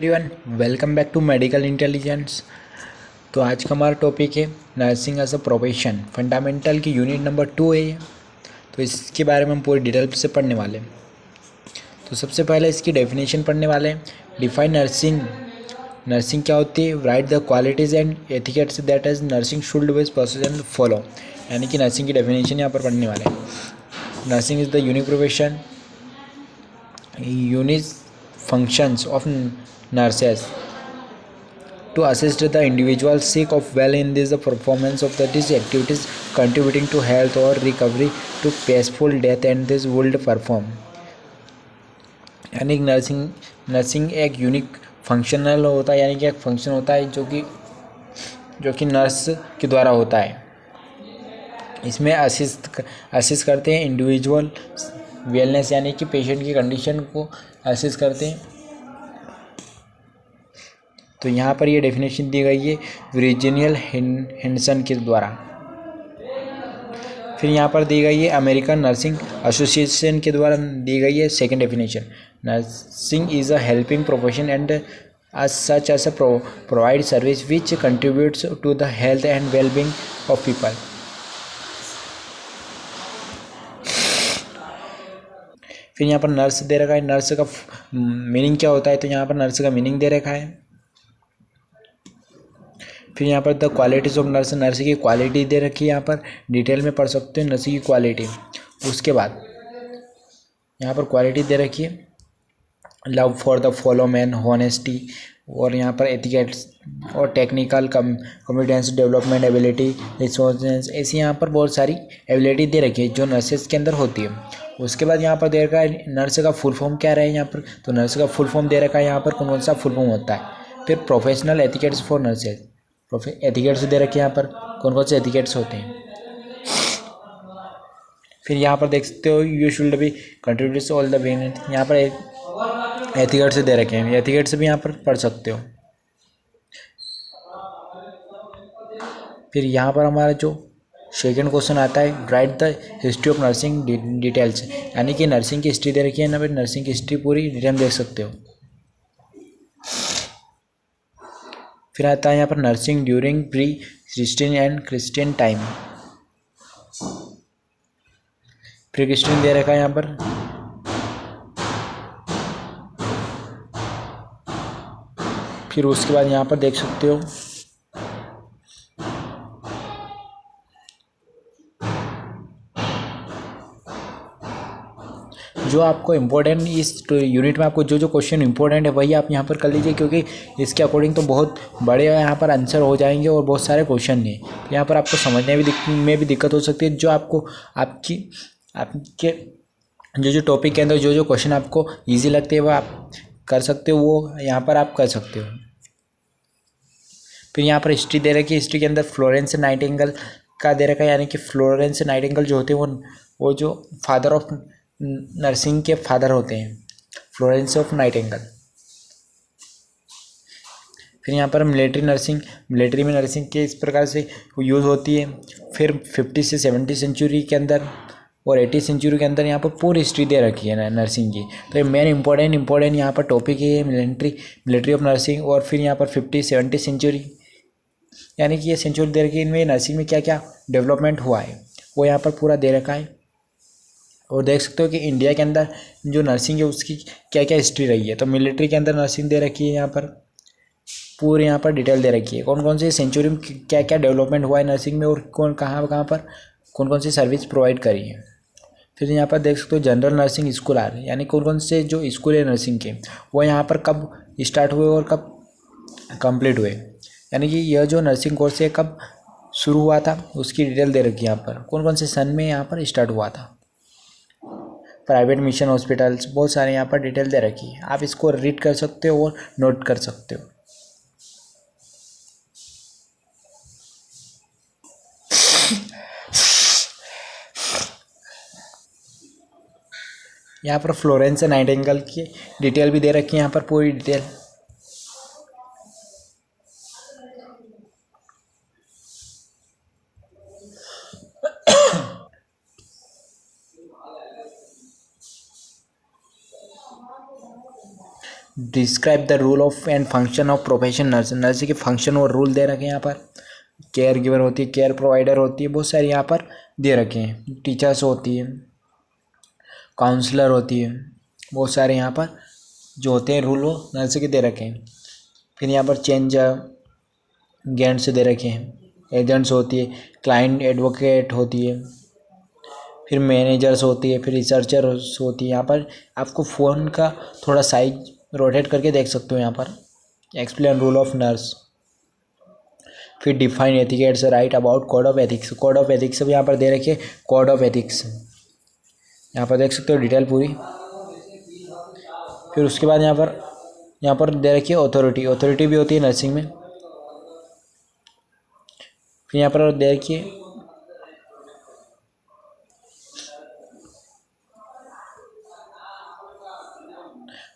Everyone welcome back to medical intelligence. तो आज का हमारा टॉपिक है nursing as a profession. Fundamental की यूनिट नंबर 2 है ये। तो इसके बारे में हम पूरी डिटेल से पढ़ने वाले हैं। तो सबसे पहले इसकी डेफिनेशन पढ़ने वाले हैं। Define nursing. नर्सिंग क्या होती है? Write the qualities and etiquettes that as nursing should base process and follow. यानी कि नर्सिंग की डेफिनेशन यहाँ पर पढ़ने वाले हैं। Nursing is the unique profession, unique functions of nurses to assist the individual seek of well in this the performance of these activities contributing to health or recovery to peaceful death and this would perform। यानी nursing nursing एक unique functional होता है, यानी कि एक function होता है जो कि नर्स के द्वारा होता है। इसमें असिस्ट करते हैं इंडिविजुअल वेलनेस, यानी कि पेशेंट की कंडीशन को असिस्ट करते हैं। तो यहाँ पर ये डेफिनेशन दी गई है वर्जीनिया हेंडरसन के द्वारा। फिर यहाँ पर दी गई है अमेरिकन नर्सिंग एसोसिएशन के द्वारा दी गई है second definition. Nursing is a helping profession and as such as a provide service which contributes to the health and well-being of people। फिर यहाँ पर नर्स दे रखा है। नर्स का मीनिंग क्या होता है? तो यहाँ पर नर्स का मीनिंग दे रखा है। फिर यहाँ पर the qualities of nurse, nurse की क्वालिटी दे रखी है। यहाँ पर डिटेल में पढ़ सकते हो नर्स की क्वालिटी। उसके बाद यहाँ पर क्वालिटी दे रखी है love for the follow man, honesty, और यहाँ पर एथिकेट्स और technical competence, development ability, resources, ऐसी यहाँ पर बहुत सारी एबिलिटी दे रखी है जो नर्सेज के अंदर होती है। उसके बाद यहाँ पर दे रखा है नर्स का फुल फॉर्म क्या रहे यहाँ पर। तो नर्स का फुल फॉर्म दे रखा है यहाँ पर कौन कौन सा फुल फॉर्म होता है। फिर professional etiquettes for nurses, etiquettes दे रखे हैं यहाँ पर कौन कौन से एथिकेट्स होते हैं। फिर यहाँ पर देख सकते हो you should be contribute all the benefit, यहाँ पर एथिकेट्स दे रखे हैं। एथिकेट्स भी यहाँ पर पढ़ सकते हो। फिर यहाँ पर हमारा जो सेकेंड क्वेश्चन आता है write the history of nursing details, यानी कि नर्सिंग की हिस्ट्री दे रखी है ना भाई। नर्सिंग की हिस्ट्री पूरी डिटेल देख सकते हो। फिर आता है यहाँ पर nursing during pre Christian and Christian time. Pre Christian दे रखा है यहाँ पर। फिर उसके बाद यहाँ पर देख सकते हो जो आपको इम्पोर्टेंट इस यूनिट में आपको जो जो क्वेश्चन इंपॉर्टेंट है वही आप यहाँ पर कर लीजिए, क्योंकि इसके अकॉर्डिंग तो बहुत बड़े यहाँ पर आंसर हो जाएंगे और बहुत सारे क्वेश्चन हैं। तो यहाँ पर आपको समझने में भी दिक्कत हो सकती है। जो आपको आपके जो टॉपिक के अंदर जो जो क्वेश्चन आपको ईजी लगते हैं वो आप कर सकते हो, वो यहाँ पर आप कर सकते हो। फिर यहाँ पर हिस्ट्री दे रखी है। हिस्ट्री के अंदर फ्लोरेंस नाइटिंगेल का दे रखा है, यानी कि फ्लोरेंस नाइटिंगेल जो होते हैं वो जो फादर ऑफ नर्सिंग के फादर होते हैं, फ्लोरेंस ऑफ नाइटिंगेल। फिर यहाँ पर मिलिट्री नर्सिंग, मिलिट्री में नर्सिंग के इस प्रकार से यूज़ होती है। फिर 50 से 70 सेंचुरी के अंदर और 80 सेंचुरी के अंदर यहाँ पर पूरी हिस्ट्री दे रखी है नर्सिंग की। तो ये मेन इंपॉर्टेंट यहाँ पर टॉपिक है मिलिट्री ऑफ नर्सिंग। और फिर यहाँ पर 50-70 सेंचुरी, यानी कि ये सेंचुरी दे रखी है। इनमें नर्सिंग में क्या क्या डेवलपमेंट हुआ है वो यहाँ पर पूरा दे रखा है। और देख सकते हो कि इंडिया के अंदर जो नर्सिंग है उसकी क्या क्या हिस्ट्री रही है। तो मिलिट्री के अंदर नर्सिंग दे रखी है यहाँ पर पूरी, यहाँ पर डिटेल दे रखी है कौन कौन सी सेंचुरी में क्या क्या डेवलपमेंट हुआ है नर्सिंग में और कौन कहाँ कहाँ पर कौन कौन सी सर्विस प्रोवाइड करी है। फिर यहाँ पर देख सकते हो जनरल नर्सिंग स्कूल आ रहे हैं, यानी कौन कौन से जो स्कूल है नर्सिंग के वो यहाँ पर कब स्टार्ट हुए और कब कंप्लीट हुए, यानी कि यह जो नर्सिंग कोर्स है कब शुरू हुआ था उसकी डिटेल दे रखी है यहाँ पर कौन कौन से सन में यहाँ पर स्टार्ट हुआ था। प्राइवेट मिशन हॉस्पिटल्स बहुत सारे यहाँ पर डिटेल दे रखी है, आप इसको रीड कर सकते हो और नोट कर सकते हो। यहाँ पर फ्लोरेंस नाइटिंगेल की डिटेल भी दे रखी है यहाँ पर पूरी detail. Describe the rule of and function of profession nurse, nurse के फंक्शन और रूल दे रखे हैं यहाँ पर। केयर गिवर होती है, केयर प्रोवाइडर होती है, बहुत सारी यहाँ पर दे रखे हैं। टीचर्स होती है, काउंसलर होती है, बहुत सारे यहाँ पर जो होते हैं रूल वो नर्स के दे रखे हैं। फिर यहाँ पर चेंज एजेंट्स दे रखे हैं, एजेंट्स होती है, क्लाइंट एडवोकेट होती है, फिर मैनेजर्स होती है, फिर रिसर्चर्स होती है। यहाँ पर आपको फ़ोन का थोड़ा साइज रोटेट करके देख सकते हो यहाँ पर। एक्सप्लेन रूल ऑफ नर्स, फिर define etiquettes, right about code of ethics, code of ethics भी यहाँ पर दे रखी है। कोड ऑफ एथिक्स यहाँ पर देख सकते हो डिटेल पूरी। फिर उसके बाद यहाँ पर दे रखी है ऑथोरिटी, ऑथोरिटी भी होती है नर्सिंग में। फिर यहाँ पर दे रखी है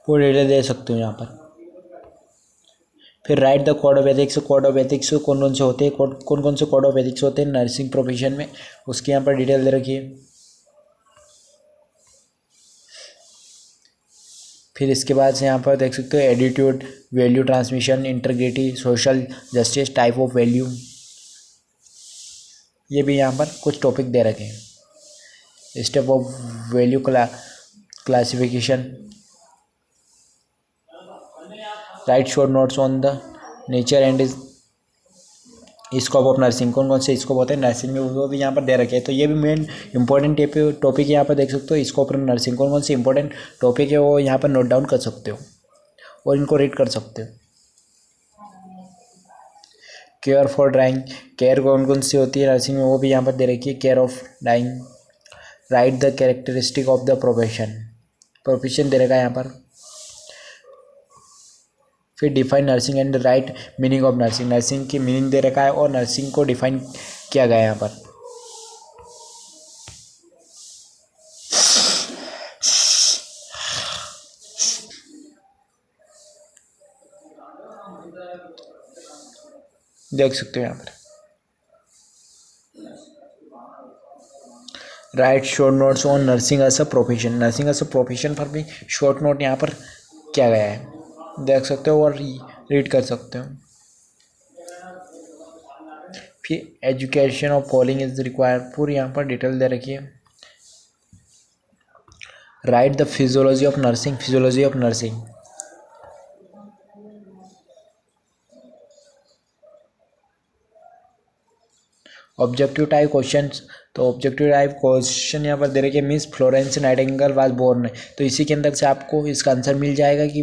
पूरी डिटेल दे सकते हो यहाँ पर। फिर right the code of ethics, code of ethics कौन कौन से होते हैं, कौन कौन से कोड ऑफ एथिक्स होते हैं नर्सिंग प्रोफेशन में, उसकी यहाँ पर डिटेल दे रखी है। फिर इसके बाद से यहाँ पर देख सकते हो attitude, value transmission, integrity, social justice, type of value, ये भी यहाँ पर कुछ टॉपिक दे रखे हैं। Step of value classification, right short notes on the nature and scope of nursing, कौन कौन से स्कोप होते हैं नर्सिंग में वो भी यहाँ पर दे रखे हैं। तो ये भी मेन इंपॉर्टेंट टॉपिक यहाँ पर देख सकते हो। स्कोप ऑफ नर्सिंग कौन कौन से इंपॉर्टेंट टॉपिक है वो यहाँ पर नोट डाउन कर सकते हो और इनको रीड कर सकते हो। केयर फॉर डाइंग, केयर कौन कौन सी होती है नर्सिंग में वो भी यहाँ पर दे रखी है। Care of dying, write the characteristic of the profession दे रखा है यहाँ पर। फिर define nursing and write meaning of nursing, nursing की मीनिंग दे रखा है और नर्सिंग को डिफाइन किया गया है यहाँ पर। देख सकते हो यहाँ पर write short notes on nursing as a profession, nursing as a profession पर भी शॉर्ट नोट यहाँ पर किया गया है, देख सकते हो और रीड कर सकते हो। फिर education of calling is required, पूरी यहाँ पर डिटेल दे रखी है। Write the physiology of nursing, physiology of nursing, objective type question, तो ऑब्जेक्टिव टाइप क्वेश्चन यहाँ पर दे रखे miss Florence Nightingale was born, तो इसी के अंदर से आपको इसका आंसर मिल जाएगा कि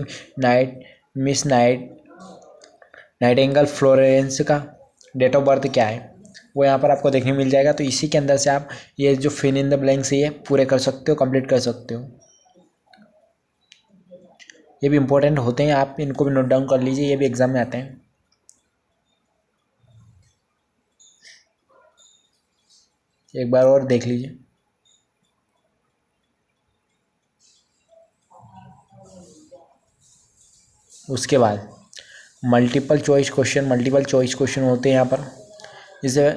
मिस नाइटिंगेल फ्लोरेंस का डेट ऑफ बर्थ क्या है, वो यहाँ पर आपको देखने मिल जाएगा। तो इसी के अंदर से आप ये जो फिल इन द ब्लैंक्स ये पूरे कर सकते हो, कंप्लीट कर सकते हो। ये भी इंपॉर्टेंट होते हैं, आप इनको भी नोट डाउन कर लीजिए, ये भी एग्जाम में आते हैं। एक बार और देख लीजिए। उसके बाद multiple choice question, multiple choice question होते हैं यहाँ पर, जैसे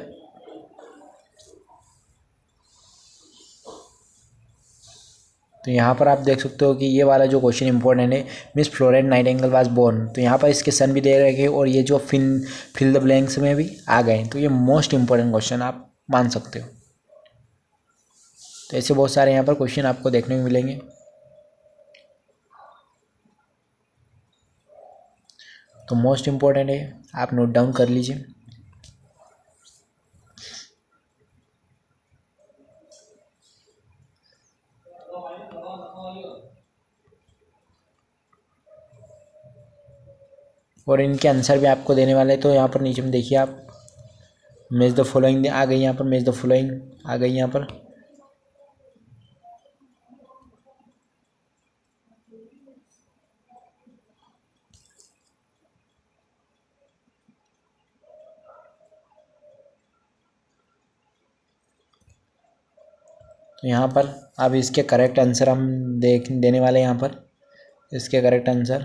तो यहाँ पर आप देख सकते हो कि ये वाला जो क्वेश्चन इंपॉर्टेंट है, miss Florence Nightingale was born, तो यहाँ पर इसके सन भी दे रखे और ये जो फिल द ब्लैंक्स में भी आ गए, तो ये मोस्ट इंपॉर्टेंट क्वेश्चन आप मान सकते हो। तो ऐसे बहुत सारे यहाँ पर क्वेश्चन आपको देखने को मिलेंगे। तो मोस्ट इम्पॉर्टेंट है, आप नोट डाउन कर लीजिए। और इनके आंसर भी आपको देने वाले हैं, तो यहाँ पर नीचे में देखिए आप मैच द फॉलोइंग आ गई, यहाँ पर मैच द फॉलोइंग आ गई यहाँ पर। तो यहाँ पर अब इसके करेक्ट आंसर हम देने वाले हैं। यहाँ पर इसके करेक्ट आंसर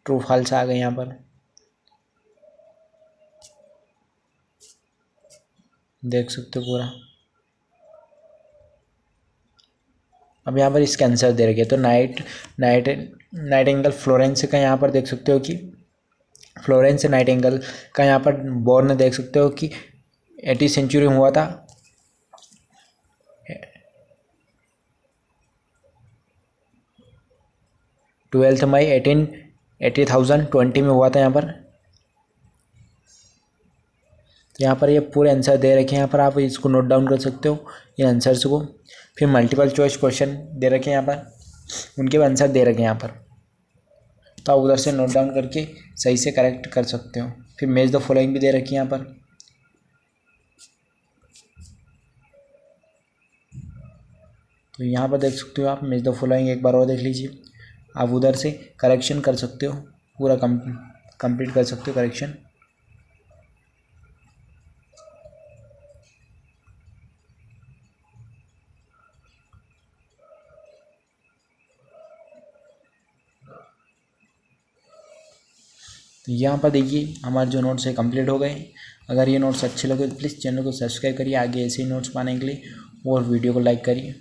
ट्रू फॉल्स आ गए यहाँ पर, देख सकते हो पूरा। अब यहाँ पर इसका आंसर दे रखे, तो नाइटिंगेल फ्लोरेंस का यहाँ पर देख सकते हो कि फ्लोरेंस नाइटिंगेल का यहाँ पर बॉर्न देख सकते हो कि 80 सेंचुरी में हुआ था। 12 मई 1820 में हुआ था यहाँ पर। यहाँ पर ये पूरे आंसर दे रखे हैं, यहाँ पर आप इसको नोट डाउन कर सकते हो इन आंसर्स को। फिर मल्टीपल चॉइस क्वेश्चन दे रखे हैं यहाँ पर, उनके भी आंसर दे रखे हैं यहाँ पर, तो आप उधर से नोट डाउन करके सही से करेक्ट कर सकते हो। फिर मैच द फॉलोइंग भी दे रखी है यहाँ पर, तो यहाँ पर देख सकते हो आप मैच द फॉलोइंग एक बार और देख लीजिए। आप उधर से करेक्शन कर सकते हो, पूरा कंप्लीट कर सकते हो करेक्शन। तो यहाँ पर देखिए हमारे जो नोट्स है कंप्लीट हो गए। अगर ये नोट्स अच्छे लगे तो प्लीज़ चैनल को सब्सक्राइब करिए आगे ऐसे ही नोट्स पाने के लिए, और वीडियो को लाइक करिए।